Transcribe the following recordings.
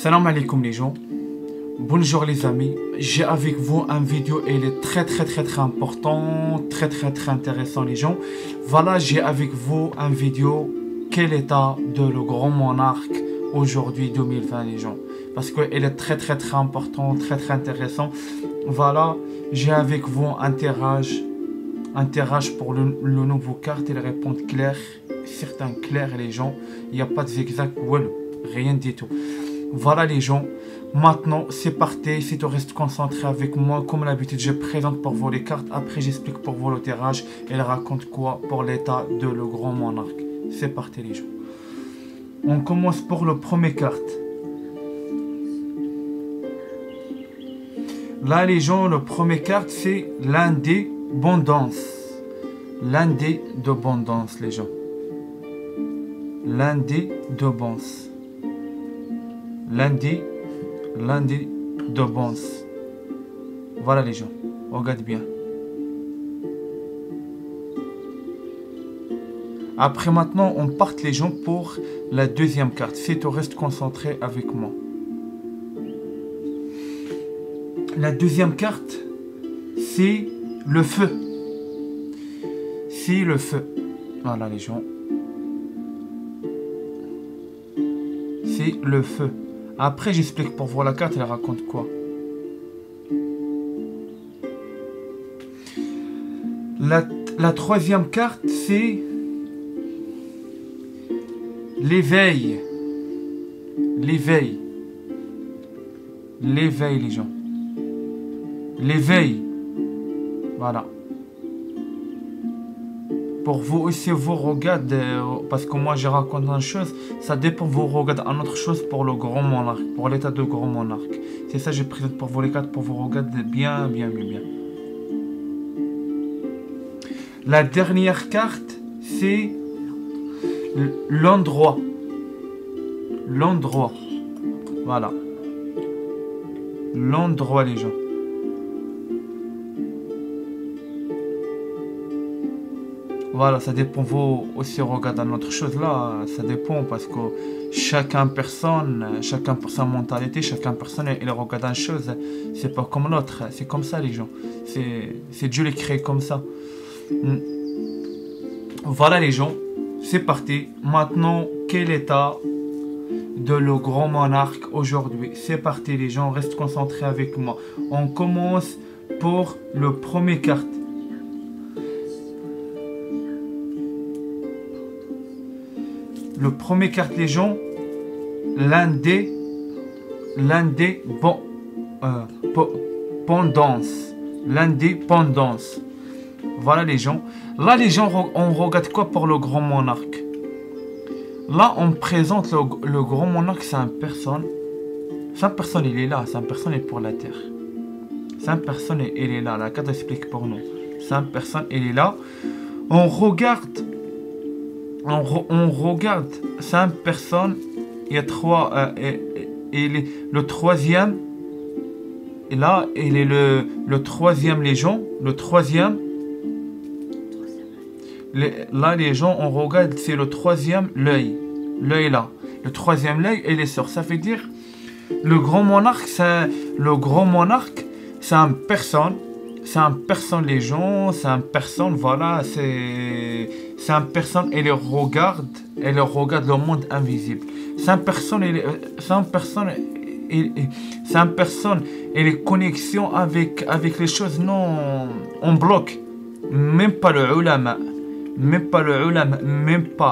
Salam alaikum les gens. Bonjour les amis. J'ai avec vous un vidéo et il est très important, très intéressant les gens. Voilà, j'ai avec vous un vidéo quel état de le grand monarque aujourd'hui 2020 les gens. Parce qu'il est très important, très intéressant. Voilà, j'ai avec vous un tirage pour le nouveau carte. Il répond clair, certains clairs les gens. Il n'y a pas de zigzag, rien du tout. Voilà les gens, maintenant c'est parti. Si tu restes concentré avec moi, comme d'habitude je présente pour vous les cartes, après j'explique pour vous le tirage et elle raconte quoi pour l'état de le grand monarque. C'est parti les gens. On commence pour le premier carte. Là les gens, le premier carte c'est l'indépendance. L'indépendance les gens. L'indépendance. L'indépendance. Voilà les gens, regarde bien. Après maintenant, on part les gens pour la deuxième carte. Si tu restes concentré avec moi. La deuxième carte, c'est le feu. C'est le feu. Voilà les gens. C'est le feu. Après, j'explique pour voir la carte, elle raconte quoi. La troisième carte, c'est l'éveil. L'éveil. L'éveil, les gens. L'éveil. Voilà. Pour vous aussi, vous regardez, parce que moi je raconte une chose, ça dépend, vous regardez une autre chose pour le grand monarque, pour l'état de grand monarque. C'est ça que je présente pour vous les cartes, pour vous regarder bien. La dernière carte, c'est l'endroit. L'endroit. Voilà. L'endroit, les gens. Voilà, ça dépend, vous aussi regardez une autre chose là, ça dépend parce que chacun personne mentalité, chacun personne il regarde une chose, c'est pas comme l'autre, c'est comme ça les gens, c'est Dieu les crée comme ça. Voilà les gens, c'est parti. Maintenant, quel état de le grand monarque aujourd'hui? C'est parti les gens, restez concentrés avec moi. On commence pour le premier carte. Le premier carte les gens, l'indépendance. Voilà les gens. Là les gens, on regarde quoi pour le grand monarque? Là on présente le grand monarque, c'est un personne. C'est un personne, il est là, c'est un personne est pour la terre. C'est un personne, il est là. La carte explique pour nous. C'est un personne, il est là. On regarde. On regarde 5 personnes, il y a 3, le troisième, et là, il est le troisième, les gens, le troisième, là, les gens, on regarde, c'est le troisième, l'œil là, le troisième l'œil, et les sort, ça veut dire, le grand monarque, c'est un personne. C'est un personne les gens, c'est un personne, voilà, c'est un personne et le regarde le monde invisible. C'est un personne et les connexions avec les choses non en bloc. Même pas le ulama, même pas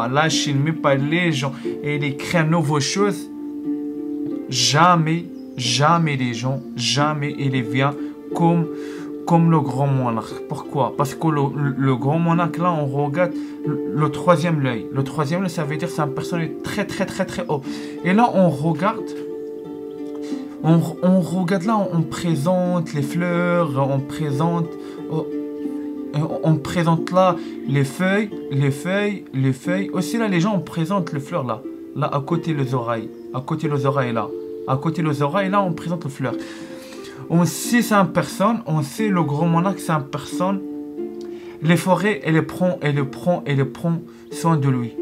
la Chine, même pas les gens et ils créent de nouvelles choses. Jamais les gens, jamais il vient comme le grand monarque. Pourquoi? Parce que le grand monarque, là, on regarde le troisième l'œil. Le troisième l'œil, ça veut dire que c'est un personnage très haut. Et là, on regarde là, on présente les fleurs, on présente là les feuilles. Aussi, là, les gens, on présente les fleurs, là. Là, à côté les oreilles. À côté les oreilles, là, on présente les fleurs. On sait c'est un personne, on sait le grand monarque c'est un personne. Les forêts, elle prend soin de lui.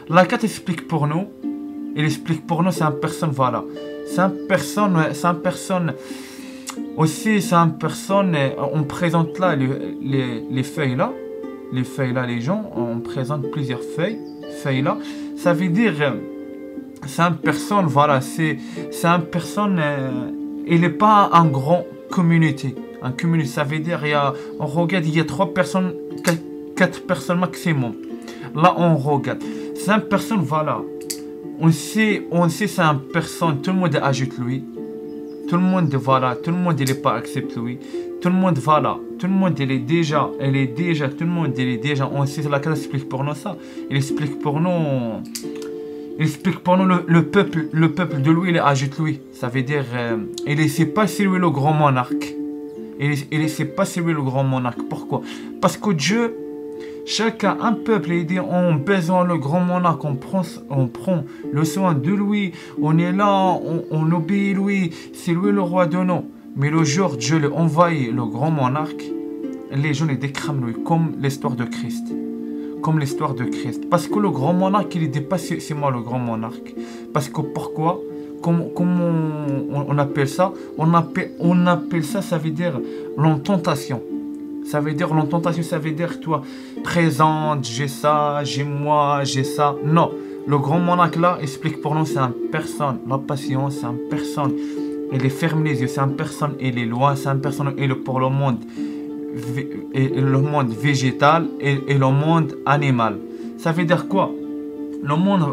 La carte explique pour nous il explique pour nous, c'est une personne, voilà. C'est une personne, aussi, c'est une personne, on présente là les feuilles là, les gens, on présente plusieurs feuilles là, ça veut dire, c'est une personne, voilà, c'est une personne, il n'est pas un grand communauté. Un communauté, ça veut dire, on regarde, il y a 3 personnes, 4 personnes maximum. Là, on regarde. C'est une personne, voilà. On sait c'est une personne, tout le monde ajoute lui. Tout le monde, voilà, tout le monde, il n'est pas accepte lui. Tout le monde, voilà, tout le monde, tout le monde, il est déjà, on sait, la classe explique pour nous ça. Il explique pour nous le peuple de lui, il ajoute lui. Ça veut dire, il ne sait pas si lui le grand monarque. Il ne sait pas si lui le grand monarque. Pourquoi? Parce que Dieu, chacun, un peuple, il dit, on a besoin le grand monarque, on prend le soin de lui, on est là, on obéit lui, c'est lui le roi de nous. Mais le jour Dieu lui envoie le grand monarque, les gens les décrament lui, comme l'histoire de Christ. Comme l'histoire de Christ. Parce que le grand monarque, il ne dit pas c'est moi le grand monarque. Parce que pourquoi? Comment on appelle ça? On appelle ça, ça veut dire l'ententation. Ça veut dire l'ententation, ça veut dire toi, présente, j'ai ça, j'ai moi, j'ai ça. Non, le grand monarque là explique pour nous, c'est une personne. La patience, c'est une personne. Il ferme les yeux, c'est une personne. Il est loin, c'est une personne. Il est pour le monde végétal et le monde animal. Ça veut dire quoi? Le monde,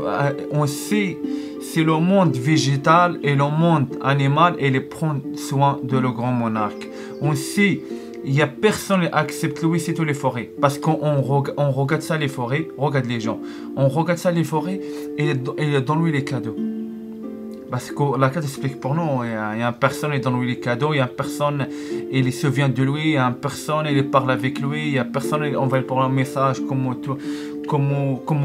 on sait, c'est le monde végétal et le monde animal, et il prend soin de le grand monarque. On sait, il n'y a personne qui accepte lui, c'est toutes les forêts. Parce qu'on regarde ça, les forêts, regarde les gens. On regarde ça, les forêts, et dans lui les cadeaux. Parce que la carte explique pour nous, il y a une personne qui donne lui les cadeaux, il y a une personne, il se souvient de lui, il y a une personne, il parle avec lui, il y a une personne, il envoie pour un message, comment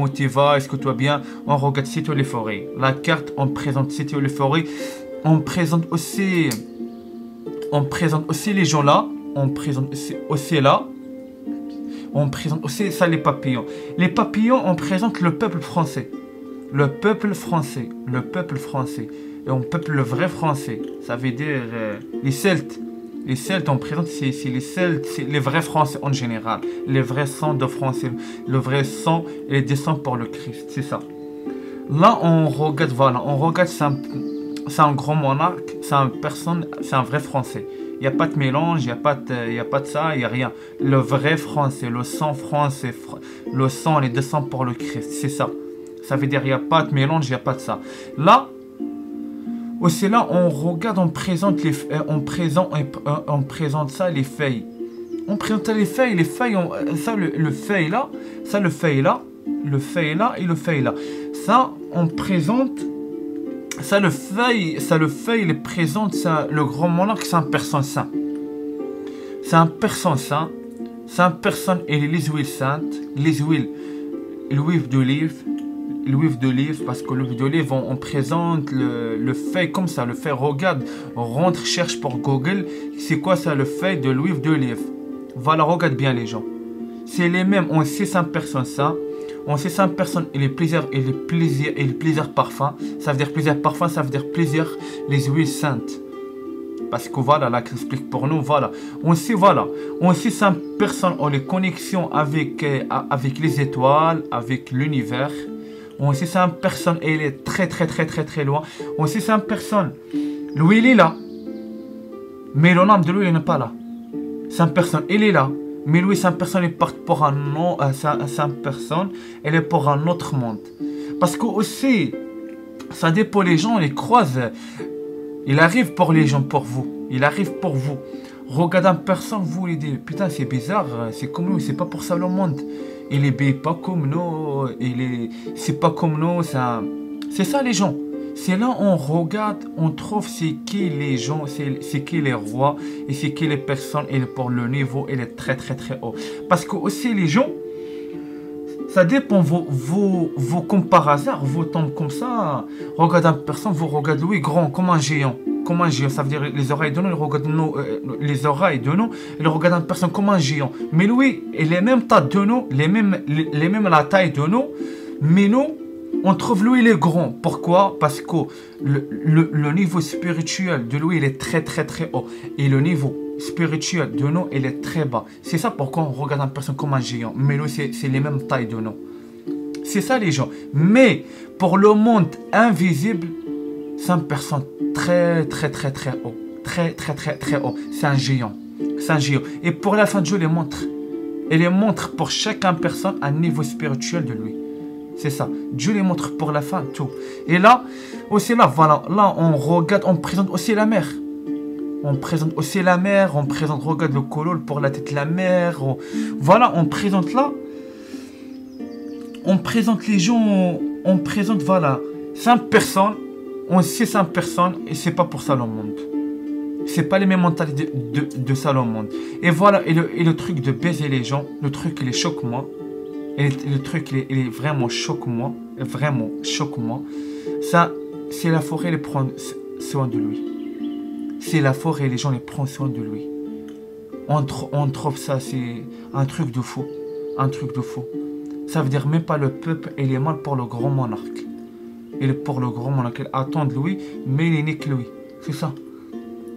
tu vas, est-ce que tu vas bien. On regarde c'est toutes les forêts. La carte, on présente c'est toutes les forêts. On présente aussi les gens là. On présente aussi là. On présente aussi ça, les papillons. Les papillons, on présente le peuple français. Le peuple français. Et on peuple le vrai français. Ça veut dire les Celtes. Les Celtes, on présente, c'est les Celtes, c'est les vrais Français en général. Les vrais sangs de Français. Le vrai sang et les descend pour le Christ. C'est ça. Là, on regarde, voilà. On regarde, c'est un grand monarque. C'est un vrai Français. Il n'y a pas de mélange, il n'y a pas de ça, il n'y a rien. Le vrai français, le sang français, le sang, les deux sangs pour le Christ, c'est ça. Ça veut dire il n'y a pas de mélange, il n'y a pas de ça. Là, aussi là, on regarde, on présente ça, les feuilles. On présente les feuilles, ça, le feuille là, ça, le feuille là et le feuille là. Ça, on présente... Ça, le feuille, il présente ça, le grand monarque, c'est un personne saint. C'est un personne saint. C'est un personne, et les huiles saintes, l'huile d'olive, parce que l'huile d'olive, on présente le feuille comme ça. Le feuille, regarde, rentre, cherche pour Google, c'est quoi ça, le feuille de l'huile d'olive. Voilà, regarde bien les gens. C'est les mêmes, on sait c'est un personne saint. On sait 5 personnes et les plaisirs parfums. Ça veut dire plusieurs parfums, ça veut dire plusieurs les huiles saintes. Parce que voilà, là, qui explique pour nous, voilà. On sait 5 personnes ont les connexions avec les étoiles, avec l'univers. On sait 5 personnes et il est très loin. On sait 5 personnes. Lui, il est là. Mais le nom de lui, il n'est pas là. 5 personnes, il est là. Mais lui, 5 personnes, il part pour un nom, 5 personnes, elle est pour un autre monde. Parce que aussi, ça dépend les gens, ils croisent. Il arrive pour les gens, pour vous. Il arrive pour vous. Regardez une personne, vous lui dites, putain, c'est bizarre, c'est comme nous, c'est pas pour ça le monde. Il est pas comme nous, c'est pas comme nous, c'est ça les gens. C'est là on regarde, on trouve c'est qui les gens, c'est qui les rois et c'est qui les personnes, et pour le niveau, il est très haut. Parce que aussi les gens, ça dépend, vous comme par hasard, vous tombez comme ça, regardez une personne, vous regardez lui grand comme un géant. Comme un géant, ça veut dire les oreilles de nous, il regarde les oreilles de nous, il regarde une personne comme un géant. Mais lui, il est même taille de nous, les mêmes la taille de nous, mais nous, On trouve Louis il est grand. Pourquoi? Parce que le niveau spirituel de Louis il est très très très haut. Et le niveau spirituel de nous il est très bas. C'est ça pourquoi on regarde une personne comme un géant. Mais Louis c'est les mêmes tailles de nous. C'est ça les gens. Mais pour le monde invisible, c'est une personne très très très très haut. Très très très très haut. C'est un géant. C'est un géant. Et pour la fin de jeu, il les montre. Il les montre pour chacun personne un niveau spirituel de lui. C'est ça. Dieu les montre pour la fin, tout. Et là, aussi là, voilà. Là, on regarde, on présente aussi la mer. On présente aussi la mer. On présente, regarde le colol pour la tête de la mer. Voilà, on présente là. On présente les gens. On présente, voilà. 5 personnes. On sait 5 personnes. Et c'est pas pour ça le monde. C'est pas les mêmes mentalités de ça le monde. Et voilà. Et le truc de baiser les gens. Le truc, il est choque moi. Et le truc, il est vraiment choque-moi. Vraiment choque-moi. Ça, c'est la forêt, elle prend soin de lui. C'est la forêt, les gens les prennent soin de lui. On trouve ça, c'est un truc de fou. Un truc de fou. Ça veut dire même pas le peuple, il est mal pour le grand monarque. Il est pour le grand monarque. Il attend de lui, mais il est né que lui. C'est ça.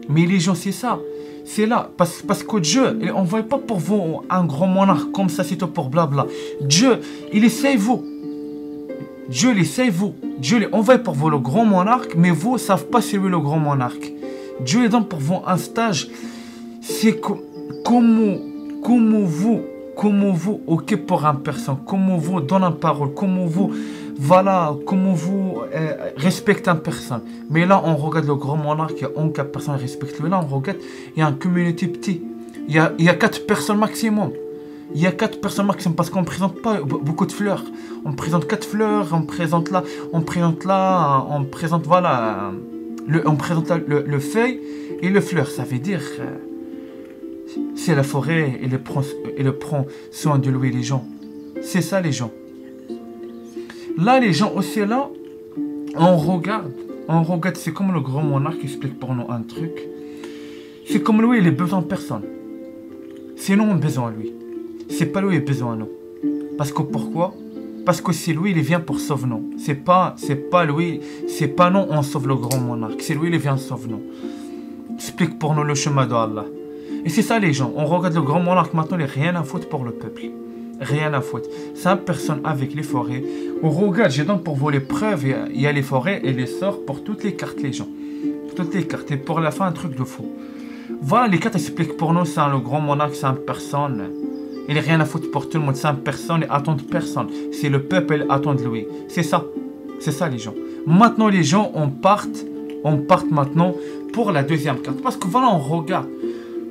Mais les gens, c'est ça. C'est là, parce que Dieu, il n'envoie pas pour vous un grand monarque comme ça, c'est tout pour blabla. Dieu, il essaye vous. Dieu, il essaye vous. Dieu, il envoie pour vous le grand monarque, mais vous ne savez pas c'est lui le grand monarque. Dieu, il donne pour vous un stage. C'est comment vous, ok pour une personne, comment vous donne une parole, comment vous, voilà, comment vous respectez une personne. Mais là, on regarde le grand monarque, il y a 11 personnes qui respectent lui. Là, on regarde, il y a une communauté petite. Il y a 4 personnes maximum. Il y a 4 personnes maximum parce qu'on ne présente pas beaucoup de fleurs. On présente 4 fleurs, on présente voilà, on présente le feuille et le fleur. Ça veut dire, c'est la forêt et le prend soin de lui les gens. C'est ça les gens. Là, les gens aussi là, on regarde, c'est comme le grand monarque qui explique pour nous un truc. C'est comme lui, il a besoin de personne. C'est nous, on a besoin de lui. C'est pas lui, il a besoin de nous. Parce que pourquoi? Parce que c'est lui, il vient pour sauver nous. C'est pas lui, c'est pas nous, on sauve le grand monarque. C'est lui, il vient sauver nous. Explique pour nous le chemin d'Allah. Et c'est ça les gens. On regarde le grand monarque maintenant, il n'a rien à foutre pour le peuple. Rien à foutre. 5 personnes avec les forêts. On regarde, je donne pour vous les preuves. Il y a les forêts et les sorts pour toutes les cartes, les gens. Toutes les cartes. Et pour la fin, un truc de fou. Voilà, les cartes expliquent pour nous, c'est le grand monarque, 5 personnes. Il n'a rien à foutre pour tout le monde. 5 personnes et attendent personne. C'est le peuple, attend de lui. C'est ça. C'est ça, les gens. Maintenant, les gens, on part maintenant pour la deuxième carte. Parce que voilà, on regarde.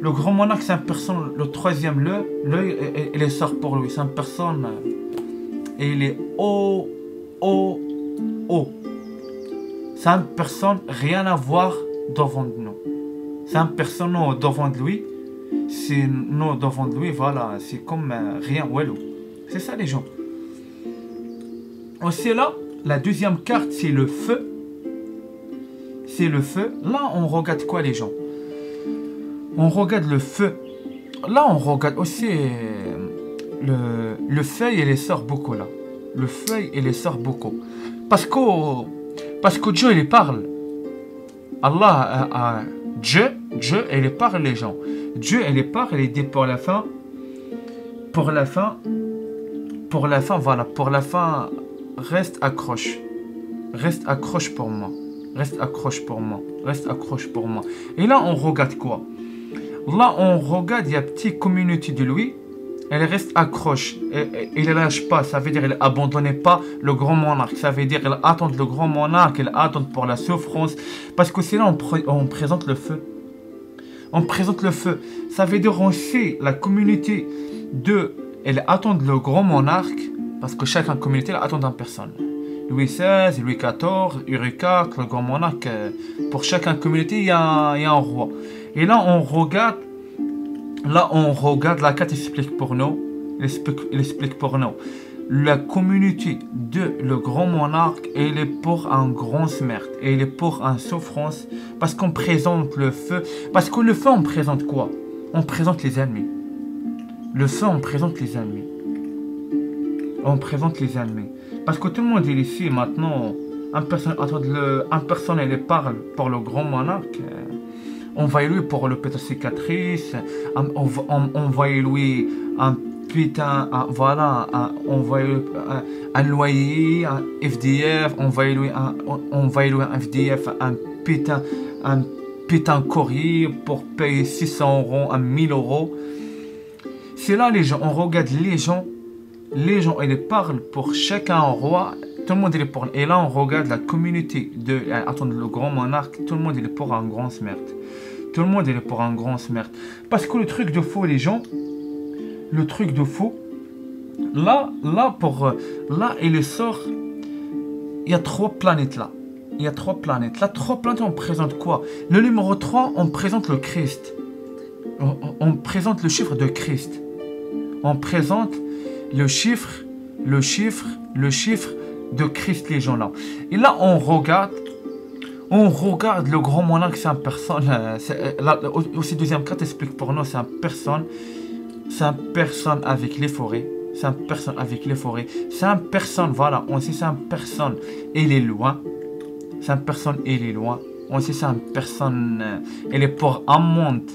Le grand monarque, c'est une personne, le troisième, l'œil, il est sort pour lui. C'est une personne, et il est haut. C'est une personne, rien à voir devant nous. C'est une personne devant de lui. C'est nous devant de lui, voilà. C'est comme rien, walou. C'est ça, les gens. Aussi là, la deuxième carte, c'est le feu. C'est le feu. Là, on regarde quoi, les gens? On regarde le feu. Là, on regarde aussi le feuille et les sort beaucoup là. Le feuille et les sort beaucoup. Parce que Dieu, il parle. Allah, Dieu, il parle les gens. Dieu, il parle, il dit pour la fin, voilà, pour la fin, reste accroche. Reste accroche pour moi. Reste accroche pour moi. Reste accroche pour moi. Et là, on regarde quoi? Là, on regarde, il y a une petite communauté de lui. Elle reste accroche. Il ne lâche pas. Ça veut dire qu'elle n'abandonne pas le grand monarque. Ça veut dire qu'elle attend le grand monarque. Elle attend pour la souffrance. Parce que c'est là on présente le feu. On présente le feu. Ça veut dire qu'on sait la communauté de... Elle attend le grand monarque. Parce que chaque communauté elle attend une personne. Louis XVI, Louis XIV, Henri IV, le grand monarque. Pour chaque communauté, il y a un roi. Et là, on regarde, la carte explique pour nous, elle explique pour nous. La communauté de le grand monarque, elle est pour un grand meurtre, elle est pour une souffrance, parce qu'on présente le feu. Parce que le feu, on présente quoi? On présente les ennemis. Le feu, on présente les ennemis. On présente les ennemis. Parce que tout le monde est ici maintenant. Un personnel il parle pour le grand monarque. On va lui pour le pétard cicatrice. On va lui un putain, voilà, on va lui un loyer, un FDF. On va lui un FDF, un putain courrier pour payer 600 €, 1000 €. C'est là les gens, on regarde les gens, ils parlent pour chacun un roi, tout le monde il est pour. Et là on regarde la communauté de, attends, le grand monarque, tout le monde il est pour un grand smert. Tout le monde il est pour un grand smert. Parce que le truc de faux les gens, le truc de faux, là il sort, il y a 3 planètes là. Il y a 3 planètes. Là, 3 planètes, on présente quoi? Le numéro 3, on présente le Christ. On présente le chiffre de Christ. On présente le chiffre de Christ, les gens là. Et là, on regarde le grand monarque, c'est un personne. Là, aussi, deuxième carte explique pour nous, c'est un personne avec les forêts. C'est un personne avec les forêts. C'est un personne, voilà, on sait c'est un personne, il est loin. C'est une personne, elle est loin. On sait c'est une personne, elle est pour un monde,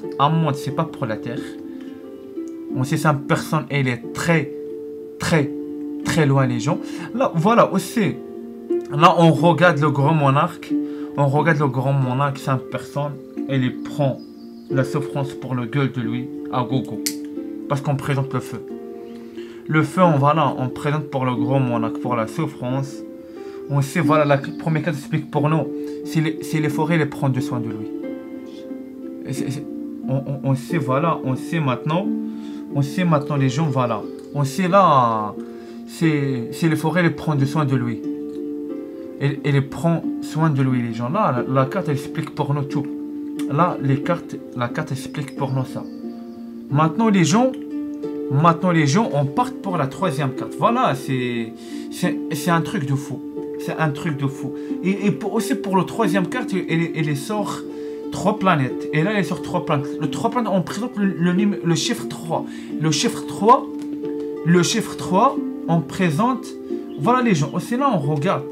c'est pas pour la terre. On sait c'est une personne, elle est très loin les gens. Là, voilà aussi. Là, on regarde le grand monarque. C'est une personne, elle prend la souffrance pour le gueule de lui à gogo. Parce qu'on présente le feu. Le feu, on présente pour le grand monarque, pour la souffrance. On sait, voilà, la première carte explique pour nous. Si les forêts, les prennent soin de lui. On sait, voilà, on sait maintenant les gens, voilà. On sait là, si les forêts, les prennent soin de lui. Et les prend soin de lui, les gens. Là, la carte, elle explique pour nous tout. Là, la carte explique pour nous ça. Maintenant, les gens, on part pour la 3e carte. Voilà, c'est un truc de fou. C'est un truc de fou. Et aussi pour le 3e carte, il sort 3 planètes. Et là, il sort 3 planètes. Le 3 planètes, on présente le chiffre 3. Le chiffre 3, on présente. Voilà les gens. Aussi là, on regarde.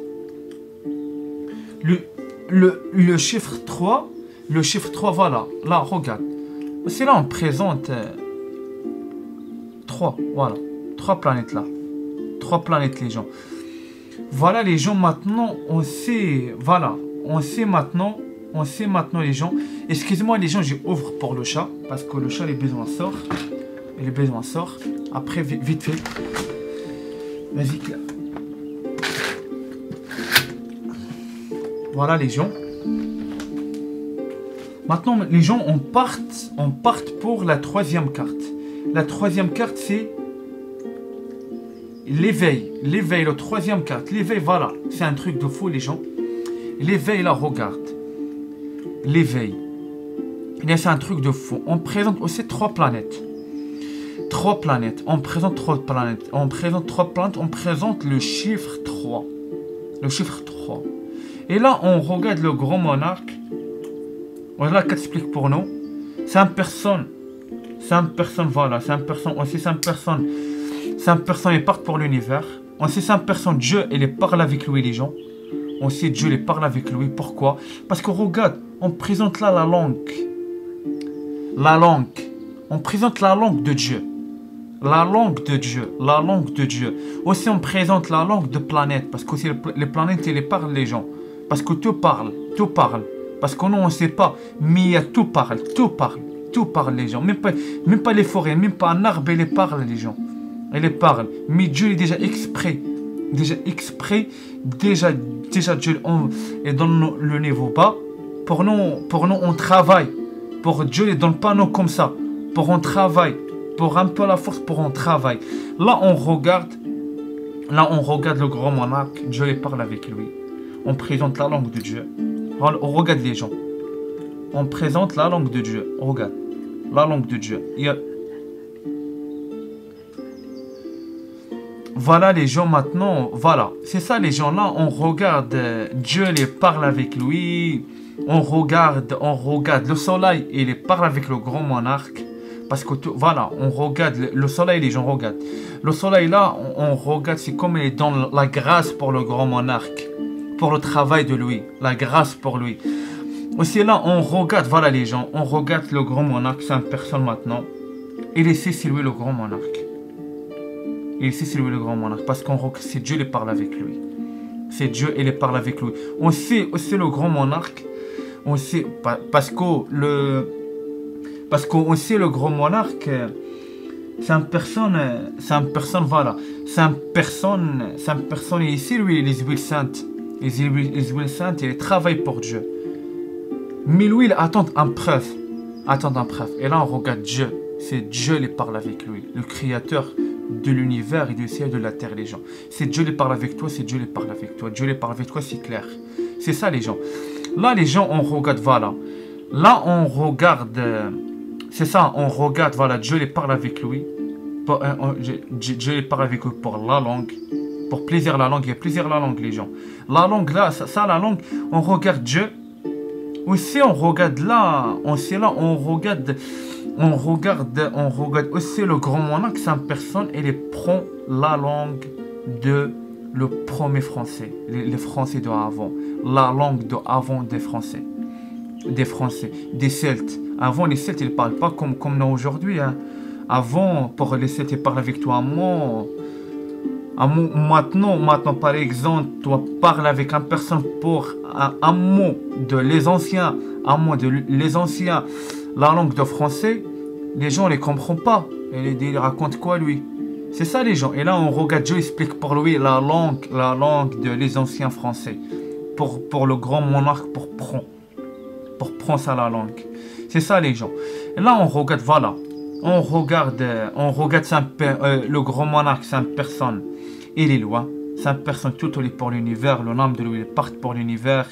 Le chiffre 3. Le chiffre 3, voilà. Là, regarde. Aussi là, on présente 3. Voilà. 3 planètes là. 3 planètes, les gens. Voilà les gens, maintenant on sait, voilà, on sait maintenant les gens. Excusez-moi les gens, j'ouvre pour le chat, parce que le chat, les besoins sort. Après, vite fait. Vas-y, Claire. Voilà les gens. Maintenant les gens, on part pour la 3e carte. La 3e carte, c'est l'éveil, la 3e carte. L'éveil, voilà, c'est un truc de fou, les gens. L'éveil, là, regarde. L'éveil. C'est un truc de fou. On présente aussi 3 planètes. 3 planètes. On présente 3 planètes. On présente le chiffre 3. Le chiffre 3. Et là, on regarde le grand monarque. Voilà, qu'elle explique pour nous. C'est une personne. Voilà. C'est une personne. Aussi, c'est une personne. C'est une personne, il part pour l'univers. On sait c'est une personne, Dieu, il parle avec lui, les gens. On sait Dieu, il parle avec lui. Pourquoi? Parce que regarde, on présente là la langue. La langue. On présente la langue de Dieu. La langue de Dieu. Aussi, on présente la langue de planète. Parce que aussi, les planètes, ils parlent, les gens. Parce que tout parle. Parce que nous, on ne sait pas. Mais tout parle, les gens. Même pas les forêts, même pas un arbre, il parle, les gens. Elle parle, mais Dieu est déjà exprès. Déjà Dieu est dans le niveau bas. Pour nous, on travaille. Pour Dieu, il ne donne pas nous comme ça. Pour on travaille. Pour un peu la force, pour on travaille. Là, on regarde le grand monarque. Dieu, il parle avec lui. On présente la langue de Dieu. On regarde les gens. On présente la langue de Dieu. Regarde. La langue de Dieu. Voilà les gens maintenant, voilà, c'est ça les gens là, on regarde, Dieu les parle avec lui, on regarde le soleil, il parle avec le grand monarque, Parce que, voilà, on regarde le soleil, les gens regardent. Le soleil, là, on regarde, c'est comme il donne la grâce pour le grand monarque. Pour le travail de lui. La grâce pour lui. Aussi, là, on regarde, voilà, les gens. On regarde le grand monarque, c'est une personne maintenant. Il sait c'est lui le grand monarque. Il sait c'est lui le grand monarque. Parce qu'on regarde, c'est Dieu qui parle avec lui. C'est Dieu, il parle avec lui. On sait aussi le grand monarque. On sait, parce qu'on sait le grand monarque, c'est une personne, voilà. C'est une personne ici, lui, les huiles saintes. Les huiles saintes, il travaille pour Dieu. Mais lui, il attend une preuve. Et là, on regarde Dieu. C'est Dieu qui parle avec lui. Le créateur de l'univers et du ciel et de la terre, les gens. C'est Dieu qui parle avec toi, c'est Dieu qui parle avec toi. Dieu qui parle avec toi, c'est clair. C'est ça, les gens. Là, les gens, on regarde, voilà. Là, on regarde, c'est ça, on regarde, voilà, Dieu les parle avec lui. Dieu les parle avec lui pour la langue. Pour plaisir la langue, il y a plaisir la langue, les gens. La langue, là, ça la langue, on regarde Dieu. Aussi, on regarde là, on regarde aussi le grand monarque, c'est une personne, et il prend la langue de le premier français, les Français d'avant, la langue d'avant des Français, des Celtes. Avant, les Celtes, ils ne parlent pas comme nous aujourd'hui. Hein. Avant, pour les Celtes, ils parlent avec toi maintenant, par exemple, toi parles avec une personne pour un mot de les anciens, la langue de français, les gens ne les comprennent pas. Il raconte quoi, lui? C'est ça, les gens. Et là, on regarde, Dieu explique pour lui la langue de les anciens français. Pour le grand monarque, pour prendre ça, la langue. C'est ça, les gens. Et là, on regarde, voilà. On regarde le grand monarque, c'est une personne. Il est loin. C'est une personne tout pour l'univers. Le nom de lui, il part pour l'univers.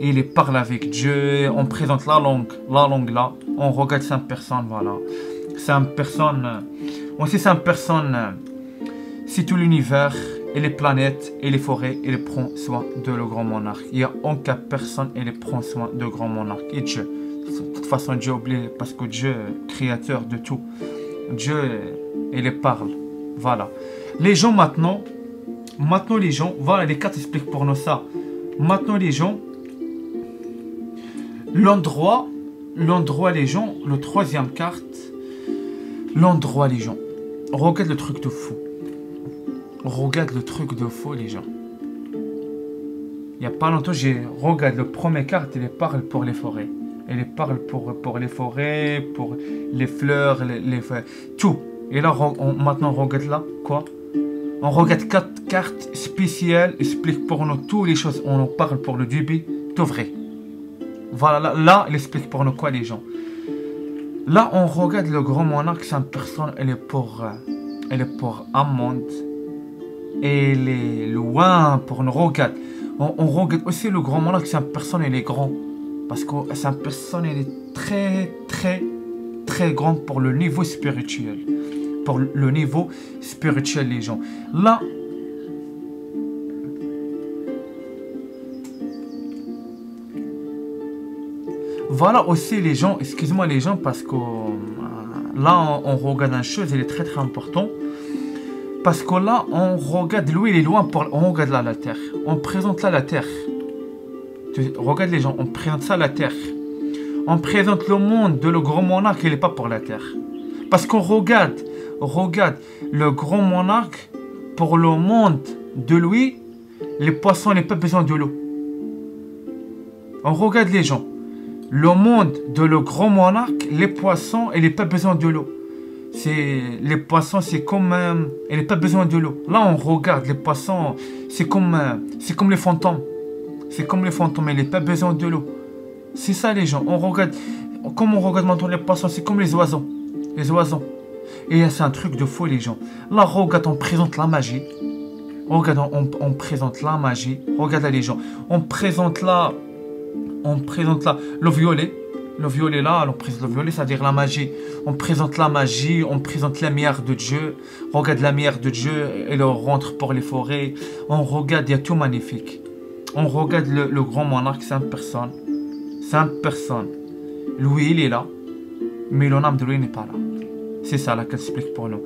Il parle avec Dieu. On présente la langue là. On regarde cette personne, voilà. C'est une personne. On sait c'est une personne. C'est tout l'univers et les planètes et les forêts. Il prend soin de le grand monarque. Il n'y a aucune personne et il prend soin de grand monarque. Et Dieu. De toute façon, Dieu oublie parce que Dieu est créateur de tout. Dieu, il parle. Voilà. Les gens maintenant, les gens, voilà, les cartes expliquent pour nous ça. Maintenant, les gens, l'endroit, les gens, le troisième carte, l'endroit, les gens. Regarde le truc de fou. Les gens. Il n'y a pas longtemps, regarde le premier carte, il parle pour les forêts. Il parle pour les forêts, pour les fleurs, tout. Et là, maintenant, on regarde là, quoi? On regarde 4 cartes spéciales, explique pour nous toutes les choses. On en parle pour le début, tout vrai. Voilà, là, il explique pour nous quoi, les gens. Là, on regarde le grand monarque, c'est une personne, elle est pour un monde. Et elle est loin pour nous regarder. On regarde aussi le grand monarque, c'est une personne, elle est grande. Parce que c'est une personne, elle est très, très, très grande pour le niveau spirituel. Pour le niveau spirituel, les gens. Là, voilà aussi les gens, excusez-moi les gens, parce que là, on regarde une chose, elle est très, très importante. Parce que là, on regarde, lui, il est loin, on regarde là la terre. On présente là la terre. Regarde les gens, on présente ça la terre. On présente le monde de le grand monarque, il n'est pas pour la terre. Parce qu'on regarde le grand monarque, pour le monde de lui, les poissons n'ont pas besoin de l'eau. On regarde les gens. Le monde de le grand monarque, les poissons, ils n'ont pas besoin de l'eau. Les poissons, c'est comme... ils n'ont pas besoin de l'eau. Là, on regarde les poissons, c'est comme les fantômes. C'est comme les fantômes, ils n'ont pas besoin de l'eau. C'est ça les gens. On regarde, comme on regarde maintenant les poissons, c'est comme les oiseaux. Les oiseaux. Et c'est un truc de fou les gens. Là, regarde, on présente la magie. Regarde, on présente la magie. Regarde là les gens. On présente là le violet. Le violet là, on présente le violet, c'est-à-dire la magie. On présente la magie, on présente la lumière de Dieu. Regarde la lumière de Dieu, elle rentre pour les forêts. On regarde, il y a tout magnifique. On regarde le grand monarque, c'est une personne. C'est une personne. Lui, il est là, mais le nom de lui n'est pas là. C'est ça la carte explique pour nous.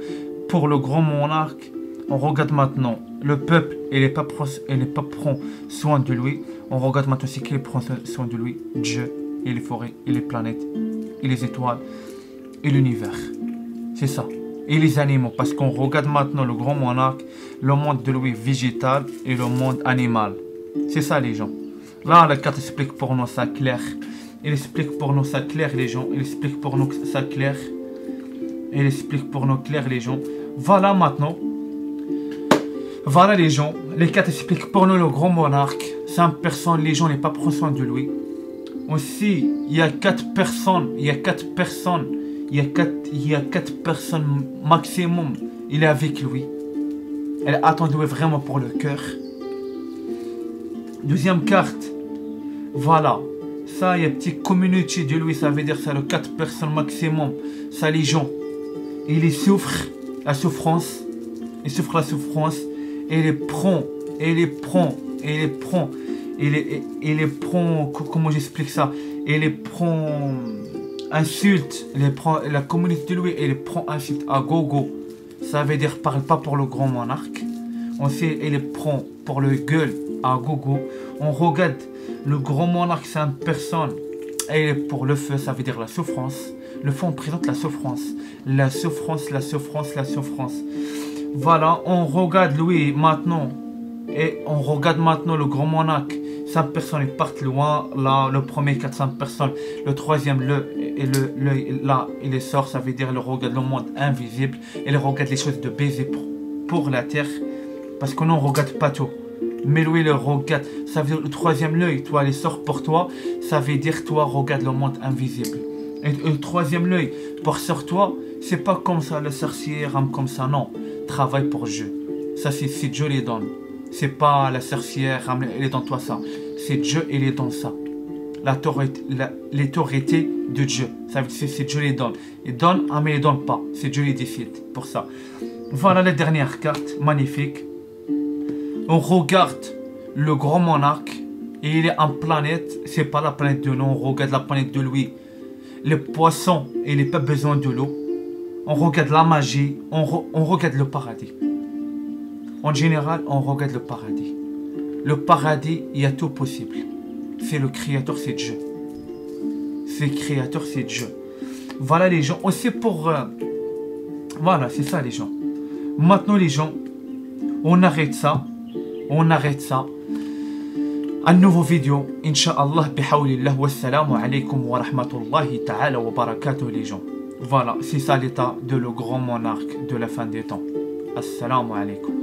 Pour le grand monarque, on regarde maintenant le peuple et les peuples prend soin de lui. On regarde maintenant c'est qui prend soin de lui. Dieu et les forêts et les planètes et les étoiles et l'univers. C'est ça. Et les animaux, parce qu'on regarde maintenant le grand monarque, le monde de lui végétal et le monde animal. C'est ça les gens. Là la carte explique pour nous ça clair. Il explique pour nous ça clair les gens. Il explique pour nous ça clair. Il explique pour nous clair les gens. Voilà maintenant. Voilà les gens. Les cartes expliquent pour nous le grand monarque. 5 personnes, les gens n'ont pas pris soin de lui. Aussi, il y a 4 personnes. Il y a 4 personnes. Il y a 4 personnes maximum. Il est avec lui. Elle attend de lui vraiment pour le cœur. Deuxième carte. Voilà. Ça, il y a une petite communauté de lui. Ça veut dire ça, le 4 personnes maximum. Ça, les gens. Il souffre la souffrance. Il souffre la souffrance. Et il les prend. Et il les prend. Et il les prend. Il les prend. Comment j'explique ça? Il les prend. Insulte. Il les prend. La communauté de lui. Il les prend insulte à gogo. Ça veut dire parle pas pour le grand monarque. On sait. Il les prend pour le gueule à gogo. On regarde. Le grand monarque, c'est une personne. Et pour le feu, ça veut dire la souffrance. Le feu, on présente la souffrance. La souffrance, la souffrance, la souffrance. Voilà, on regarde lui maintenant. Et on regarde maintenant le grand monarque. 5 personnes, ils partent loin. Là, le premier 400 personnes. Le troisième, là, il sort. Ça veut dire, il regarde le monde invisible. Il regarde les choses de baiser pour la terre. Parce qu'on ne regarde pas tout. Mais lui, il regarde. Ça veut dire le troisième œil, toi, il sort pour toi. Ça veut dire, toi, regarde le monde invisible. Et le troisième œil, pour sur toi, c'est pas comme ça, le sorcier, comme ça, non. Travaille pour Dieu. Ça, c'est Dieu les donne. C'est pas la sorcière, elle est dans toi, ça. C'est Dieu, il est dans ça. L'autorité de Dieu. Ça veut dire, c'est Dieu les donne. Il donne, mais il donne pas. C'est Dieu les décide, pour ça. Voilà la dernière carte, magnifique. On regarde le grand monarque et il est en planète, c'est pas la planète de l'eau, on regarde la planète de lui. Le poisson, il n'a pas besoin de l'eau. On regarde la magie, on regarde le paradis. En général, on regarde le paradis. Le paradis, il y a tout possible. C'est le créateur, c'est Dieu. C'est le créateur, c'est Dieu. Voilà les gens, aussi pour... Voilà, c'est ça les gens. Maintenant les gens, on arrête ça. On arrête ça. Un nouveau vidéo, Inch'Allah, bihawlillah, wassalamu alaikum wa rahmatullahi ta'ala wa barakatuh les gens. Voilà, c'est ça l'état de le grand monarque de la fin des temps. Assalamu alaikum.